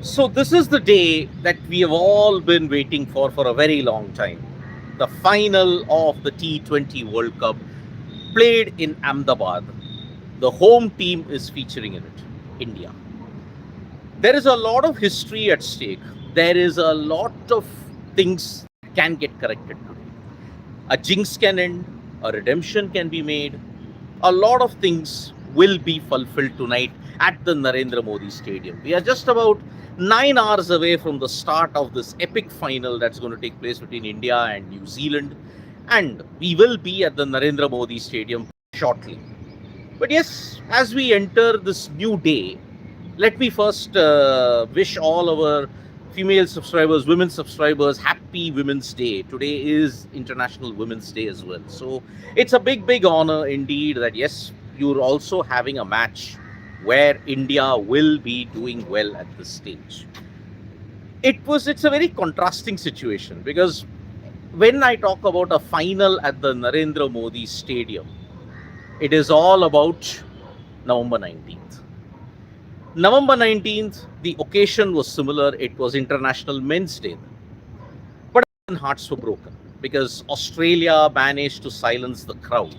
So this is the day that we have all been waiting for a very long time. The final of the T20 World Cup played in Ahmedabad. The home team is featuring in it, India. There is a lot of history at stake. There is a lot of things that can get corrected today. A jinx can end, a redemption can be made. A lot of things will be fulfilled tonight at the Narendra Modi Stadium. We are just about 9 hours away from the start of this epic final that's going to take place between India and New Zealand. And we will be at the Narendra Modi Stadium shortly. But yes, as we enter this new day, let me first wish all our female subscribers, women subscribers, happy Women's Day. Today is International Women's Day as well. So it's a big honor indeed that yes, you're also having a match where India will be doing well at this stage. It's a very contrasting situation because when I talk about a final at the Narendra Modi Stadium, it is all about November 19th. November 19th, the occasion was similar. It was International Men's Day. But hearts were broken because Australia managed to silence the crowd.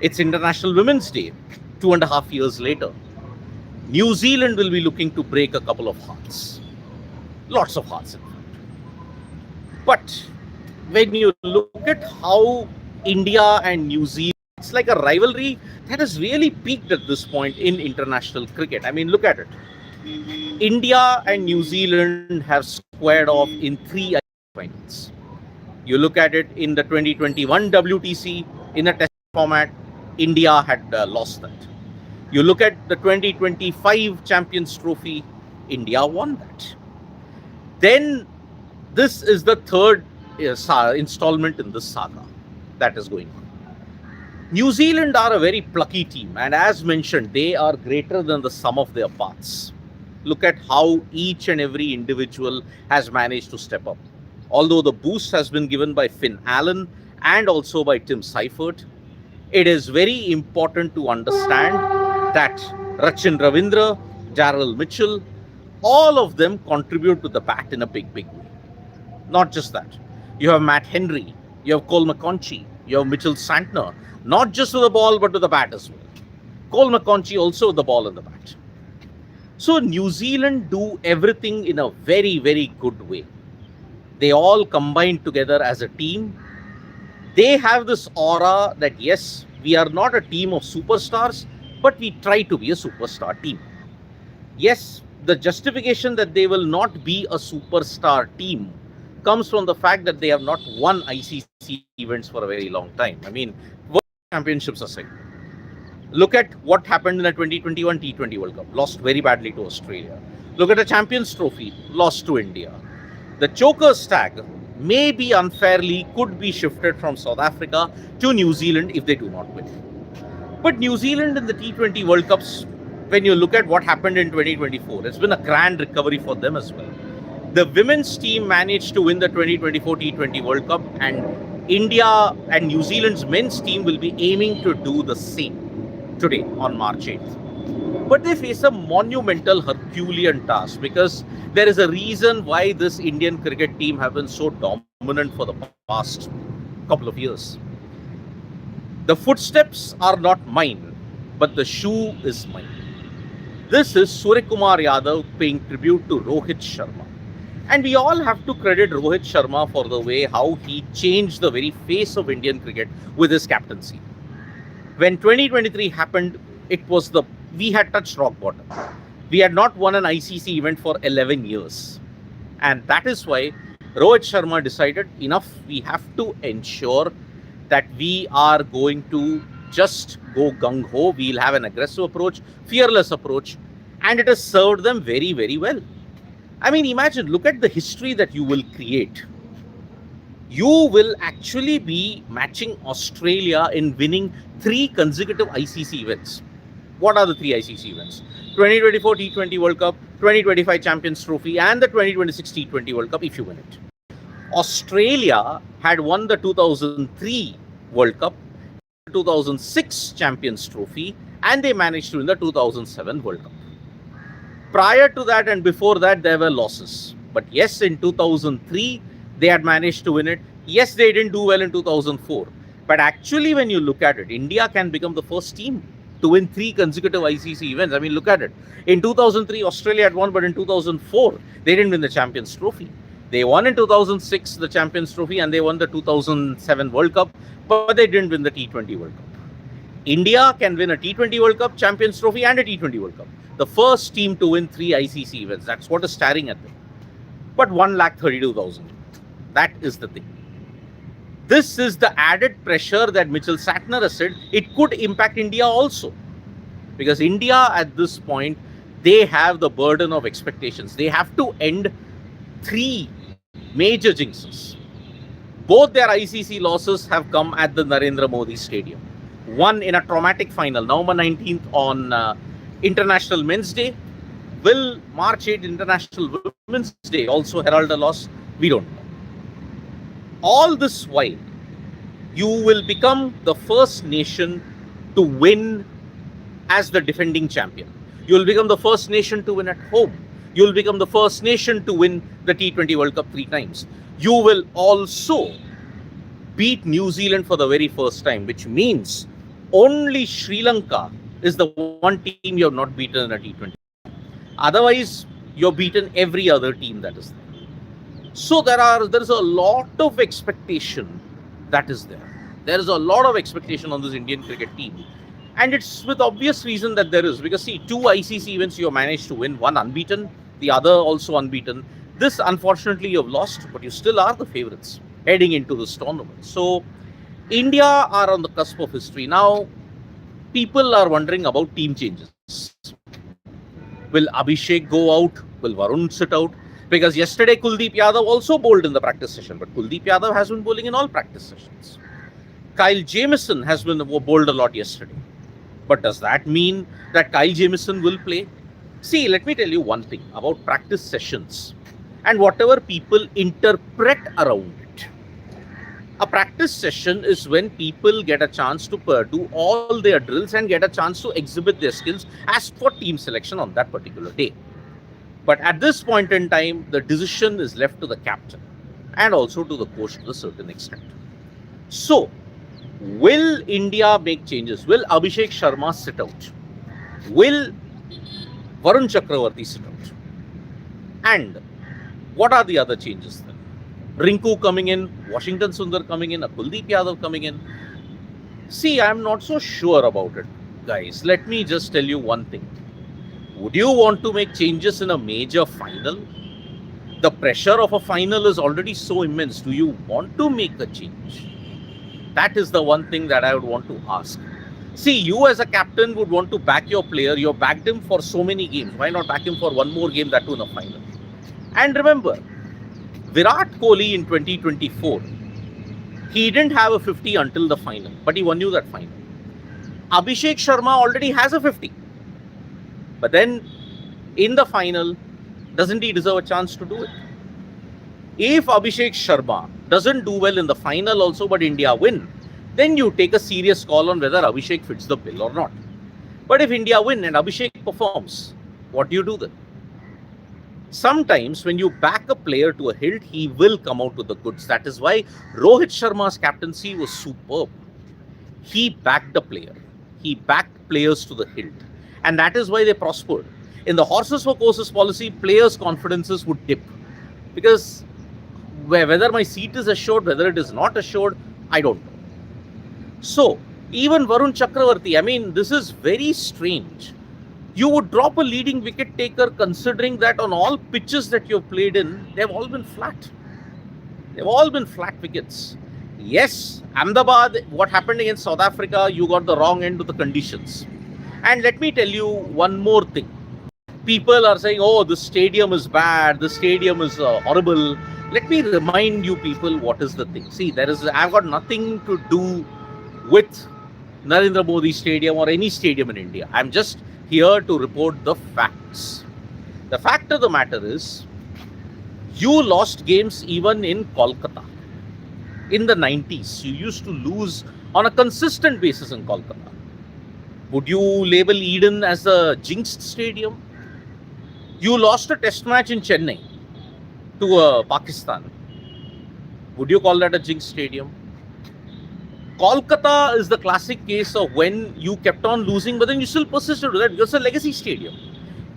It's International Women's Day, 2.5 years later. New Zealand will be looking to break a couple of hearts. Lots of hearts, in fact. But when you look at how India and New Zealand, it's like a rivalry that has really peaked at this point in international cricket. I mean, look at it. India and New Zealand have squared off in 3 finals. You look at it in the 2021 WTC, in a test format, India had lost that. You look at the 2025 Champions Trophy, India won that. Then this is the third installment in this saga that is going on. New Zealand are a very plucky team, and as mentioned, they are greater than the sum of their parts. Look at how each and every individual has managed to step up. Although the boost has been given by Finn Allen and also by Tim Seifert, it is very important to understand that Rachin Ravindra, Jarrell Mitchell, all of them contribute to the bat in a big way. Not just that. You have Matt Henry, you have Cole McConchie, you have Mitchell Santner, not just with the ball but with the bat as well. Cole McConchie also with the ball and the bat. So New Zealand do everything in a very good way. They all combine together as a team. They have this aura that yes, we are not a team of superstars, but we try to be a superstar team. Yes, the justification that they will not be a superstar team comes from the fact that they have not won ICC events for a very long time. I mean, World Championships aside. Look at what happened in the 2021 T20 World Cup. Lost very badly to Australia. Look at the Champions Trophy. Lost to India. The Chokers tag maybe unfairly could be shifted from South Africa to New Zealand if they do not win. But New Zealand in the T20 World Cups, when you look at what happened in 2024, it's been a grand recovery for them as well. The women's team managed to win the 2024 T20 World Cup, and India and New Zealand's men's team will be aiming to do the same today on March 8th. But they face a monumental Herculean task because there is a reason why this Indian cricket team have been so dominant for the past couple of years. The footsteps are not mine, but the shoe is mine. This is Suryakumar Yadav paying tribute to Rohit Sharma. And we all have to credit Rohit Sharma for the way how he changed the very face of Indian cricket with his captaincy. When 2023 happened, we had touched rock bottom. We had not won an ICC event for 11 years. And that is why Rohit Sharma decided enough, we have to ensure that we are going to just go gung-ho. We'll have an aggressive approach, fearless approach, and it has served them very well. I mean, imagine, look at the history that you will create. You will actually be matching Australia in winning 3 consecutive ICC events. What are the 3 ICC events? 2024 T20 World Cup, 2025 Champions Trophy, and the 2026 T20 World Cup if you win it. Australia had won the 2003 World Cup, 2006 Champions Trophy, and they managed to win the 2007 World Cup. Prior to that and before that, there were losses. But yes, in 2003, they had managed to win it. Yes, they didn't do well in 2004. But actually, when you look at it, India can become the first team to win 3 consecutive ICC events. I mean, look at it. In 2003, Australia had won, but in 2004, they didn't win the Champions Trophy. They won in 2006 the Champions Trophy, and they won the 2007 World Cup, but they didn't win the T20 World Cup. India can win a T20 World Cup, Champions Trophy, and a T20 World Cup. The first team to win 3 ICC events. That's what is staring at them. But 1,32,000. That is the thing. This is the added pressure that Mitchell Satner has said it could impact India also. Because India at this point, they have the burden of expectations. They have to end 3 major jinxes. Both their ICC losses have come at the Narendra Modi Stadium. One in a traumatic final, November 19th on International Men's Day. Will March 8th, International Women's Day, also herald a loss? We don't know. All this while, you will become the first nation to win as the defending champion. You will become the first nation to win at home. You will become the first nation to win the T20 World Cup 3 times. You will also beat New Zealand for the very first time, which means only Sri Lanka is the one team you have not beaten in a T20. Otherwise, you've beaten every other team that is there. So there is a lot of expectation that is there. There is a lot of expectation on this Indian cricket team. And it's with obvious reason that there is. Because see, 2 ICC events you have managed to win. One unbeaten, the other also unbeaten. This, unfortunately, you have lost, but you still are the favourites heading into this tournament. So, India are on the cusp of history. Now, people are wondering about team changes. Will Abhishek go out? Will Varun sit out? Because yesterday Kuldeep Yadav also bowled in the practice session, but Kuldeep Yadav has been bowling in all practice sessions. Kyle Jamieson has been bowled a lot yesterday. But does that mean that Kyle Jamieson will play? See, let me tell you one thing about practice sessions and whatever people interpret around it. A practice session is when people get a chance to do all their drills and get a chance to exhibit their skills as for team selection on that particular day. But at this point in time, the decision is left to the captain and also to the coach to a certain extent. So, will India make changes? Will Abhishek Sharma sit out? Will Varun Chakravarti sit out? And what are the other changes then? Rinku coming in, Washington Sundar coming in, Kuldeep Yadav coming in. See, I'm not so sure about it, guys. Let me just tell you one thing. Would you want to make changes in a major final? The pressure of a final is already so immense. Do you want to make a change? That is the one thing that I would want to ask. See, you as a captain would want to back your player. You backed him for so many games. Why not back him for one more game, that too in a final? And remember, Virat Kohli in 2024, he didn't have a 50 until the final, but he won you that final. Abhishek Sharma already has a 50. But then, in the final, doesn't he deserve a chance to do it? If Abhishek Sharma doesn't do well in the final also, but India win, then you take a serious call on whether Abhishek fits the bill or not. But if India win and Abhishek performs, what do you do then? Sometimes when you back a player to a hilt, he will come out with the goods. That is why Rohit Sharma's captaincy was superb. He backed the player. He backed players to the hilt. And that is why they prospered. In the horses for courses policy, players' confidences would dip. Because whether my seat is assured, whether it is not assured, I don't know. So, even Varun Chakravarti, I mean, this is very strange. You would drop a leading wicket taker considering that on all pitches that you've played in, they've all been flat. They've all been flat wickets. Yes, Ahmedabad, what happened against South Africa, you got the wrong end of the conditions. And let me tell you one more thing. People are saying, oh, this stadium is bad, this stadium is horrible. Let me remind you people what is the thing. See, I've got nothing to do with Narendra Modi Stadium or any stadium in India. I'm just here to report the facts. The fact of the matter is, you lost games even in Kolkata. In the 90s, you used to lose on a consistent basis in Kolkata. Would you label Eden as a jinxed stadium? You lost a test match in Chennai to Pakistan. Would you call that a jinx stadium? Kolkata is the classic case of when you kept on losing, but then you still persisted with that because it's a legacy stadium.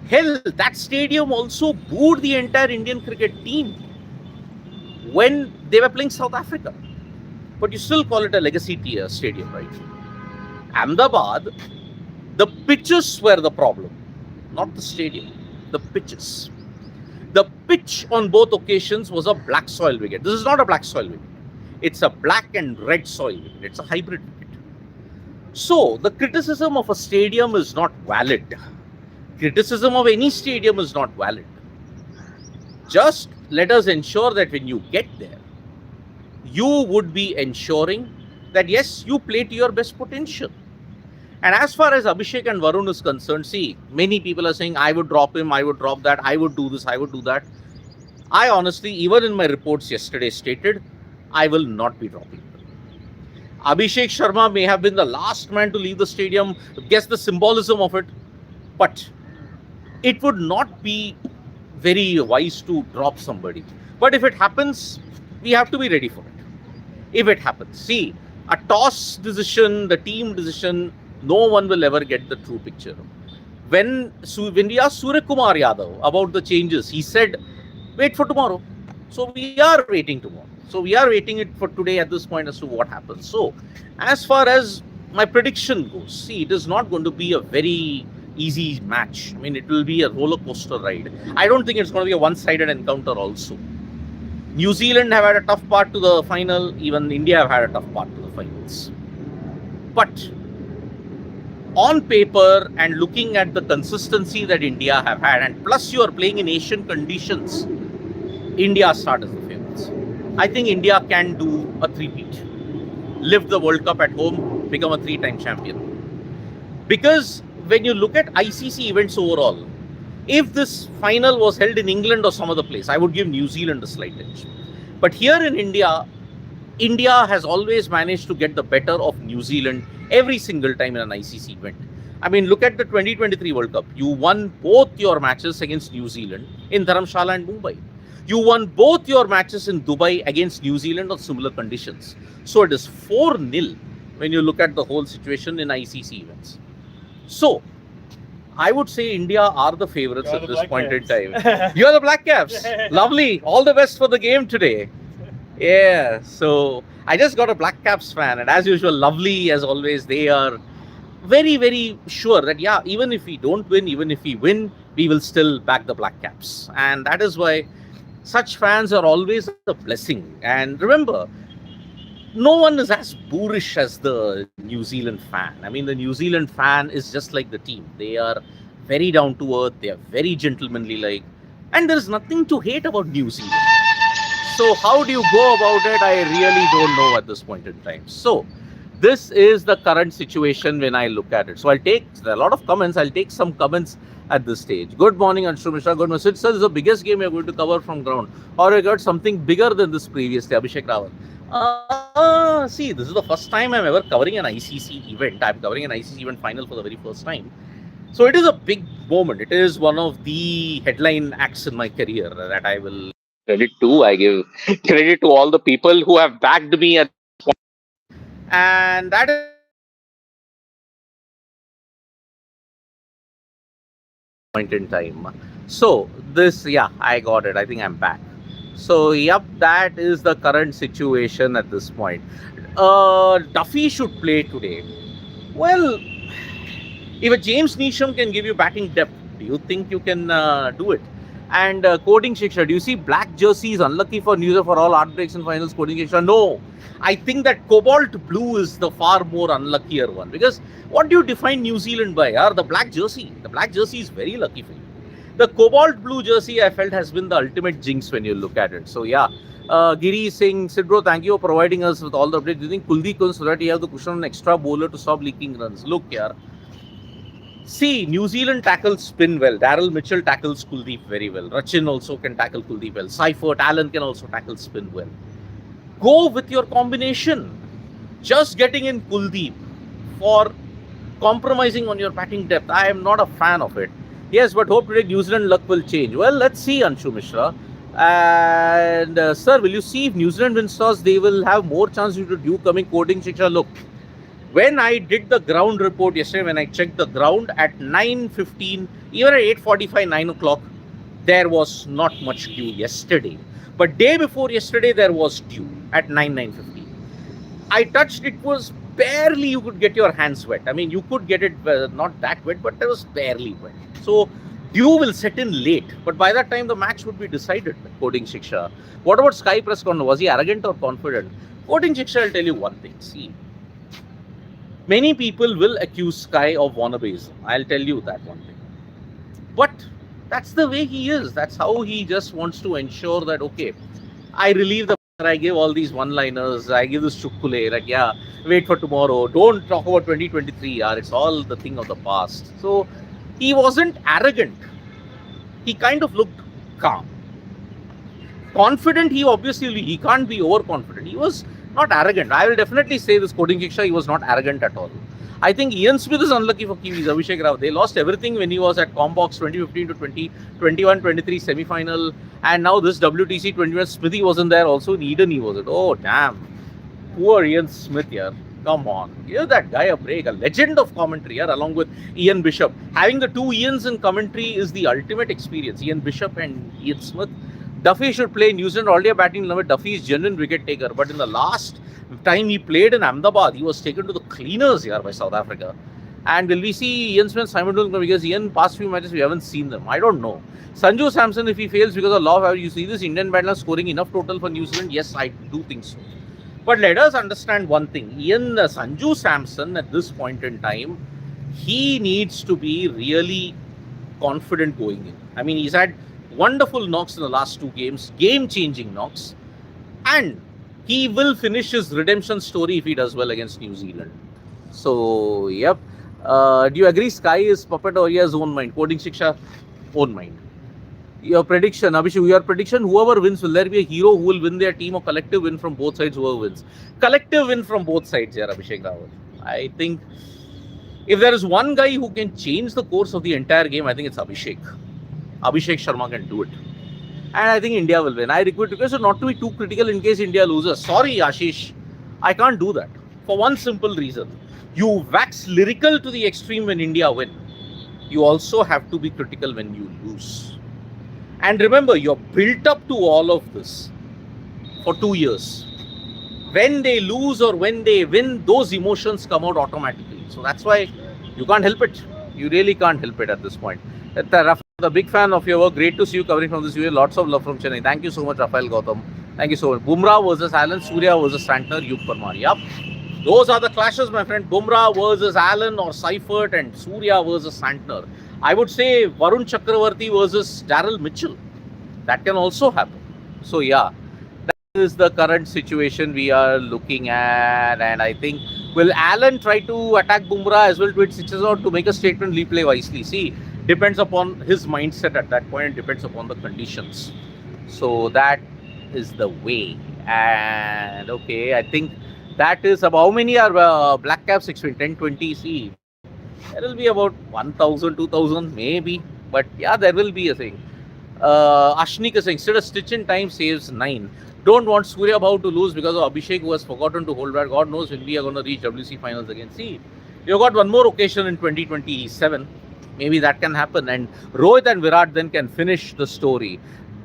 Hell, that stadium also booed the entire Indian cricket team when they were playing South Africa. But you still call it a legacy stadium, right? Ahmedabad, the pitches were the problem, not the stadium. The pitches. The pitch on both occasions was a black soil wicket. This is not a black soil wicket. It's a black and red soil wicket. It's a hybrid wicket. So the criticism of a stadium is not valid. Criticism of any stadium is not valid. Just let us ensure that when you get there, you would be ensuring that yes, you play to your best potential. And as far as Abhishek and Varun is concerned, see, many people are saying, I would drop him, I would drop that, I would do this, I would do that. I honestly, even in my reports yesterday stated, I will not be dropping him. Abhishek Sharma may have been the last man to leave the stadium, guess the symbolism of it, but it would not be very wise to drop somebody. But if it happens, we have to be ready for it. If it happens, see, a toss decision, the team decision, no one will ever get the true picture. When we asked Surya Kumar Yadav about the changes, he said, wait for tomorrow. So we are waiting tomorrow. So we are waiting it for today at this point as to what happens. So as far as my prediction goes, see, it is not going to be a very easy match. I mean, it will be a roller coaster ride. I don't think it's going to be a one-sided encounter also. New Zealand have had a tough part to the final. Even India have had a tough part to the finals. But on paper and looking at the consistency that India have had, and plus you are playing in Asian conditions, India start as the favorites. I think India can do a three-peat. Lift the World Cup at home, become a three-time champion. Because when you look at ICC events overall, if this final was held in England or some other place, I would give New Zealand a slight edge. But here in India, India has always managed to get the better of New Zealand every single time in an ICC event. I mean, look at the 2023 World Cup. You won both your matches against New Zealand in Dharamshala and Mumbai. You won both your matches in Dubai against New Zealand on similar conditions. So it is 4-0 when you look at the whole situation in ICC events. So I would say India are the favorites at this point in time. You are the Black Caps. Lovely. All the best for the game today. Yeah. So I just got a Black Caps fan, and as usual, lovely as always. They are very, very sure that yeah, even if we don't win, even if we win, we will still back the Black Caps, and that is why such fans are always a blessing. And remember, no one is as boorish as the New Zealand fan. I mean, the New Zealand fan is just like the team. They are very down to earth. They are very gentlemanly like, and there is nothing to hate about New Zealand. So how do you go about it? I really don't know at this point in time. So this is the current situation when I look at it. So I'll take a lot of comments. I'll take some comments at this stage. Good morning, Anshu Mishra. Good morning. Sir, this is the biggest game you're going to cover from ground. Or I got something bigger than this previously, Abhishek Rawat. See, this is the first time I'm ever covering an ICC event. I'm covering an ICC event final for the very first time. So it is a big moment. It is one of the headline acts in my career that I will credit to. I give credit to all the people who have backed me at this point. And that is point in time. So this, yeah, I got it. I think I'm back. So, yep, that is the current situation at this point. Duffy should play today. Well, if a James Neesham can give you batting depth, do you think you can do it? And Coding Shiksha, do you see black jerseys unlucky for New Zealand for all heartbreaks and finals? Coding Shiksha, no. I think that cobalt blue is the far more unluckier one. Because what do you define New Zealand by? The black jersey. The black jersey is very lucky for you. The cobalt blue jersey, I felt, has been the ultimate jinx when you look at it. So, yeah. Giri is saying, Sidro, thank you for providing us with all the updates. Do you think Kuldeep could so that you have the cushion on an extra bowler to stop leaking runs? Look, yeah. See, New Zealand tackles spin well. Daryl Mitchell tackles Kuldeep very well. Rachin also can tackle Kuldeep well. Seifert, Allen can also tackle spin well. Go with your combination. Just getting in Kuldeep for compromising on your batting depth, I am not a fan of it. Yes, but hope today New Zealand luck will change. Well, let's see, Anshu Mishra. And sir, will you see if New Zealand wins toss, they will have more chance due to due coming coding Shiksha. Look, when I did the ground report yesterday, when I checked the ground at 9:15, even at 8:45, 9 o'clock, there was not much dew yesterday. But day before yesterday, there was dew at 9:50. I touched, it was barely you could get your hands wet. I mean, you could get it not that wet, but it was barely wet. So dew will set in late, but by that time the match would be decided. Coding Shiksha. What about Sky press conference? Was he arrogant or confident? Coding Shiksha, I'll tell you one thing. See, many people will accuse Sky of wannabeism. I'll tell you that one thing. But that's the way he is. That's how he just wants to ensure that, okay, I relieve the I give all these one-liners, I give this chukkule, like, yeah, wait for tomorrow, don't talk about 2023, it's all the thing of the past. So he wasn't arrogant. He kind of looked calm. Confident, he can't be overconfident. He was not arrogant. I will definitely say this, Coding Shiksha, he was not arrogant at all. I think Ian Smith is unlucky for Kiwis, Abhishek Rao. They lost everything when he was at Combox 2015 to 2021-23 semi-final. And now this WTC 21, Smithy wasn't there also. In Eden he wasn't. Oh, damn. Poor Ian Smith here. Come on. Give that guy a break. A legend of commentary here, along with Ian Bishop. Having the two Ians in commentary is the ultimate experience. Ian Bishop and Ian Smith. Duffy should play New Zealand already a batting limit. Duffy is genuine wicket taker. But in the last time he played in Ahmedabad, he was taken to the cleaners here by South Africa. And will we see Ian Smith simultaneously? Because Ian, past few matches, we haven't seen them. I don't know. Sanju Samson, if he fails because of law, you see this Indian batsman scoring enough total for New Zealand? Yes, I do think so. But let us understand one thing. Sanju Samson, at this point in time, he needs to be really confident going in. I mean, he's had wonderful knocks in the last two games, game-changing knocks. And he will finish his redemption story if he does well against New Zealand. So, yep. Do you agree Sky is puppet or he has own mind? Coding Shiksha, own mind. Your prediction, Abhishek, your prediction, whoever wins, will there be a hero who will win their team or collective win from both sides, whoever wins? Collective win from both sides here, Abhishek Rawat. I think if there is one guy who can change the course of the entire game, I think it's Abhishek. Abhishek Sharma can do it. And I think India will win. I request you not to be too critical in case India loses. Sorry, Ashish, I can't do that. For one simple reason. You wax lyrical to the extreme when India win. You also have to be critical when you lose. And remember, you're built up to all of this for 2 years. When they lose or when they win, those emotions come out automatically. So that's why you can't help it. You really can't help it at this point. The big fan of your work. Great to see you covering from this video. Lots of love from Chennai. Thank you so much, Rafael Gautam. Thank you so much. Bumrah versus Allen, Surya versus Santner, Yug Parmar. Yup. Those are the clashes, my friend. Bumrah versus Allen or Seifert and Surya versus Santner. I would say Varun Chakravarti versus Daryl Mitchell. That can also happen. So, yeah, that is the current situation we are looking at. And I think, will Allen try to attack Bumrah as well to its stitches out to make a statement, replay wisely? See, depends upon his mindset at that point, depends upon the conditions. So, that is the way. And, okay, I think that is about how many are black caps 10, 20. See, there will be about 1,000, 2,000 maybe. But yeah, there will be a thing. Ashnik is saying, instead of stitch in time saves 9. Don't want Surya Bhav to lose because of Abhishek who has forgotten to hold back. God knows when we are going to reach WC finals again. See, you've got one more occasion in 2027. Maybe that can happen. And Rohit and Virat then can finish the story.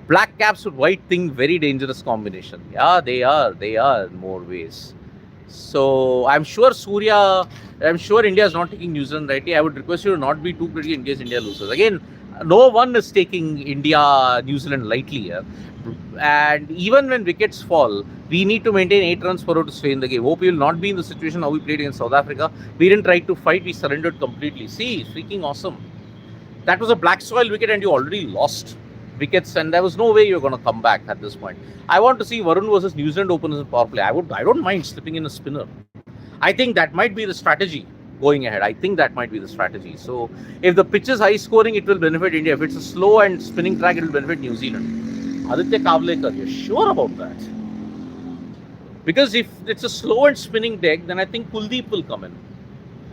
Black caps with white thing, very dangerous combination. Yeah, they are in more ways. So I'm sure India is not taking New Zealand rightly. I would request you to not be too critical in case India loses. Again, no one is taking New Zealand lightly here. And even when wickets fall, we need to maintain 8 runs per over to stay in the game. Hope we will not be in the situation how we played against South Africa. We didn't try to fight, we surrendered completely. See, freaking awesome. That was a black soil wicket and you already lost wickets and there was no way you're going to come back at this point. I want to see Varun versus New Zealand openers in power play. I don't mind slipping in a spinner. I think that might be the strategy going ahead. I think that might be the strategy. So if the pitch is high scoring, it will benefit India. If it's a slow and spinning track, it will benefit New Zealand. Aditya Kavlekar, you're sure about that? Because if it's a slow and spinning deck, then I think Kuldeep will come in.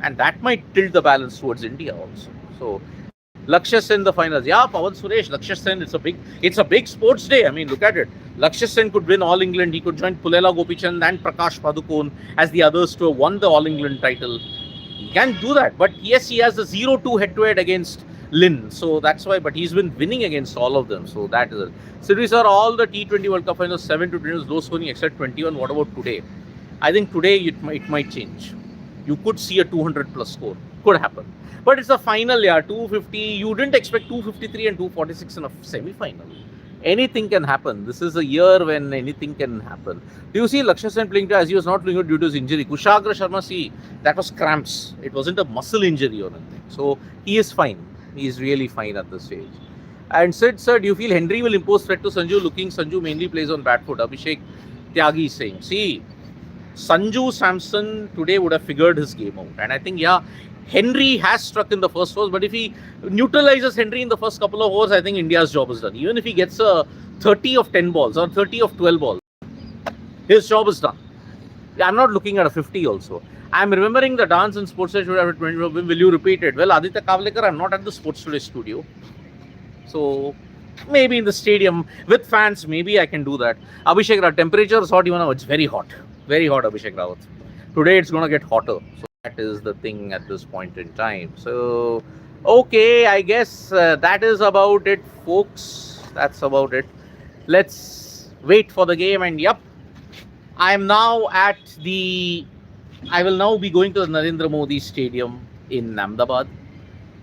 And that might tilt the balance towards India also. So Lakshya Sen the finals. Yeah, Pawan Suresh, Lakshya Sen. It's a big sports day. I mean, look at it. Lakshya Sen could win All England. He could join Pulela Gopichand and Prakash Padukone as the others to have won the All England title. He can do that. But yes, he has a 0-2 head-to-head against Lin. So that's why. But he's been winning against all of them. So that is it. So these are all the T20 World Cup finals. 7-20 low scoring except 21. What about today? I think today it might change. You could see a 200 plus score. Could happen. But it's a final, yeah, 250. You didn't expect 253 and 246 in a semi-final. Anything can happen. This is a year when anything can happen. Do you see Lakshya Sen playing as he was not playing due to his injury? Kushagra Sharma, see, that was cramps. It wasn't a muscle injury or anything. So he is fine. He is really fine at this stage. And Sid, sir, do you feel Henry will impose threat to Sanju? Looking, Sanju mainly plays on bat foot. Abhishek Tyagi is saying, see, Sanju Samson today would have figured his game out. And I think, yeah, Henry has struck in the first overs, but if he neutralizes Henry in the first couple of overs, I think India's job is done. Even if he gets a 30 of 10 balls or 30 of 12 balls, his job is done. I'm not looking at a 50 also. I'm remembering the dance in Sports Today. Will you repeat it? Well, Aditya Kavlekar, I'm not at the Sports Today studio. So maybe in the stadium with fans, maybe I can do that. Abhishek Rawat, temperature is hot even now. It's very hot. Very hot, Abhishek Rawat. Today it's going to get hotter. So that is the thing at this point in time. So, okay, I guess that is about it, folks. That's about it. Let's wait for the game. And yep, I will now be going to the Narendra Modi Stadium in Ahmedabad.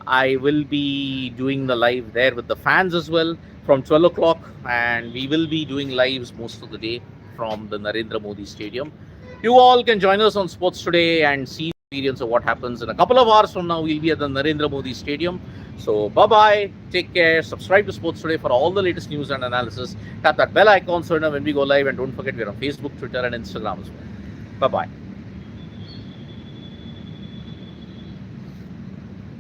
I will be doing the live there with the fans as well from 12 o'clock. And we will be doing lives most of the day from the Narendra Modi Stadium. You all can join us on Sports Today and see the experience of what happens. In a couple of hours from now, we'll be at the Narendra Modi Stadium. So, bye-bye. Take care. Subscribe to Sports Today for all the latest news and analysis. Tap that bell icon so you know when we go live. And don't forget, we're on Facebook, Twitter, and Instagram as well. Bye-bye.